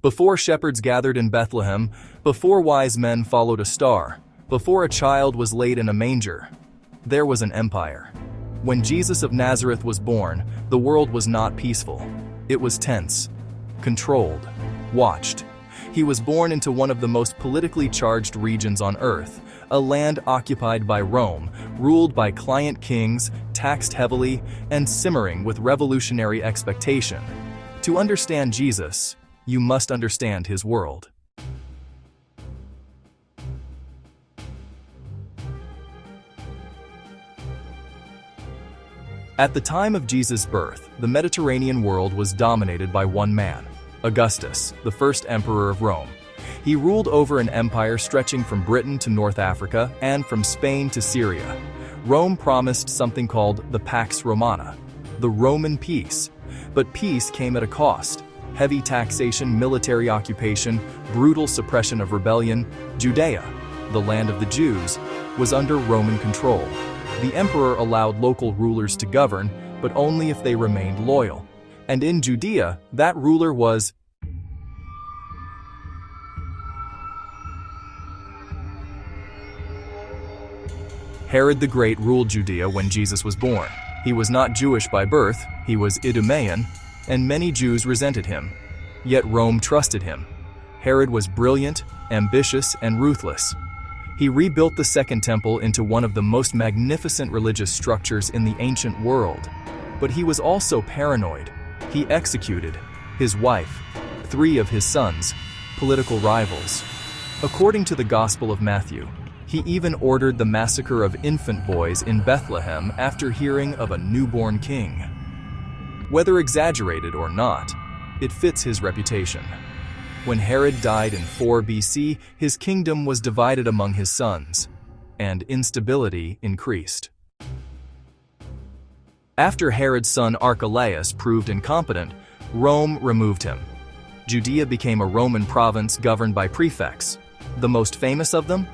Before shepherds gathered in Bethlehem, before wise men followed a star, before a child was laid in a manger, there was an empire. When Jesus of Nazareth was born, the world was not peaceful. It was tense, controlled, watched. He was born into one of the most politically charged regions on earth, a land occupied by Rome, ruled by client kings, taxed heavily, and simmering with revolutionary expectation. To understand Jesus, you must understand his world. At the time of Jesus' birth, the Mediterranean world was dominated by one man, Augustus, the first emperor of Rome. He ruled over an empire stretching from Britain to North Africa and from Spain to Syria. Rome promised something called the Pax Romana, the Roman peace. But peace came at a cost. Heavy taxation, military occupation, brutal suppression of rebellion. Judea, the land of the Jews, was under Roman control. The emperor allowed local rulers to govern, but only if they remained loyal. And in Judea, that ruler was Herod the Great. Ruled Judea when Jesus was born. He was not Jewish by birth, he was Idumean, and many Jews resented him. Yet Rome trusted him. Herod was brilliant, ambitious, and ruthless. He rebuilt the Second Temple into one of the most magnificent religious structures in the ancient world. But he was also paranoid. He executed his wife, 3 of his sons, political rivals. According to the Gospel of Matthew, he even ordered the massacre of infant boys in Bethlehem after hearing of a newborn king. Whether exaggerated or not, it fits his reputation. When Herod died in 4 BC, his kingdom was divided among his sons, and instability increased. After Herod's son Archelaus proved incompetent, Rome removed him. Judea became a Roman province governed by prefects. The most famous of them?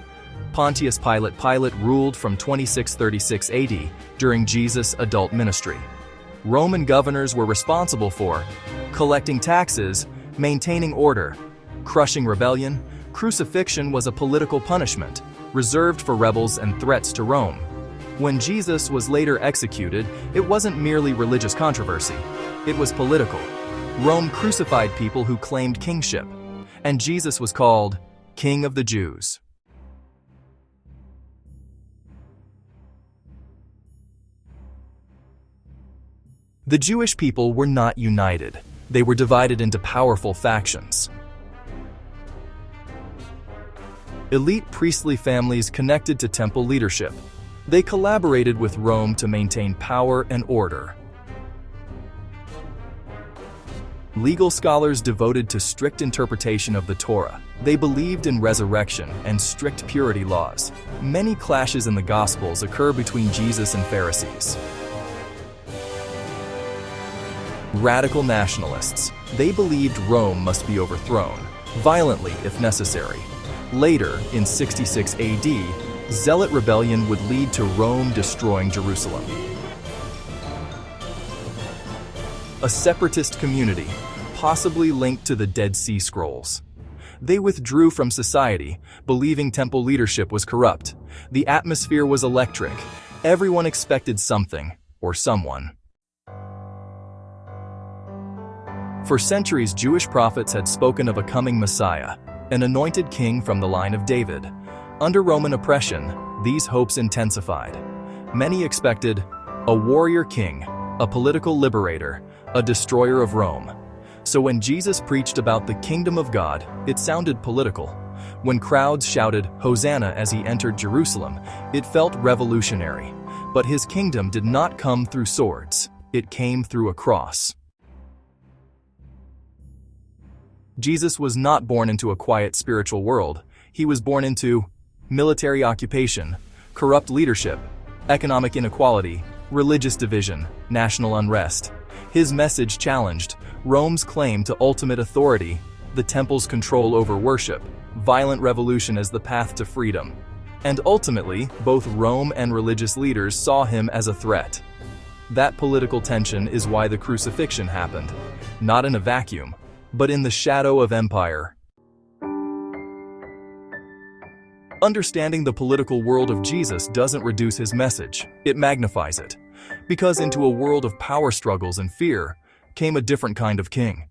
Pontius Pilate. Pilate ruled from 2636 AD during Jesus' adult ministry. Roman governors were responsible for collecting taxes, maintaining order, crushing rebellion. Crucifixion was a political punishment, reserved for rebels and threats to Rome. When Jesus was later executed, it wasn't merely religious controversy, it was political. Rome crucified people who claimed kingship, and Jesus was called King of the Jews. The Jewish people were not united. They were divided into powerful factions. Elite priestly families connected to temple leadership. They collaborated with Rome to maintain power and order. Legal scholars devoted to strict interpretation of the Torah. They believed in resurrection and strict purity laws. Many clashes in the Gospels occur between Jesus and Pharisees. Radical nationalists. They believed Rome must be overthrown, violently if necessary. Later, in 66 AD, zealot rebellion would lead to Rome destroying Jerusalem. A separatist community, possibly linked to the Dead Sea Scrolls. They withdrew from society, believing temple leadership was corrupt. The atmosphere was electric. Everyone expected something, or someone. For centuries, Jewish prophets had spoken of a coming Messiah, an anointed king from the line of David. Under Roman oppression, these hopes intensified. Many expected a warrior king, a political liberator, a destroyer of Rome. So when Jesus preached about the kingdom of God, it sounded political. When crowds shouted, "Hosanna," as he entered Jerusalem, it felt revolutionary. But his kingdom did not come through swords. It came through a cross. Jesus was not born into a quiet spiritual world. He was born into military occupation, corrupt leadership, economic inequality, religious division, national unrest. His message challenged Rome's claim to ultimate authority, the temple's control over worship, violent revolution as the path to freedom. And ultimately, both Rome and religious leaders saw him as a threat. That political tension is why the crucifixion happened, not in a vacuum, but in the shadow of empire. Understanding the political world of Jesus doesn't reduce his message, it magnifies it. Because into a world of power struggles and fear came a different kind of king.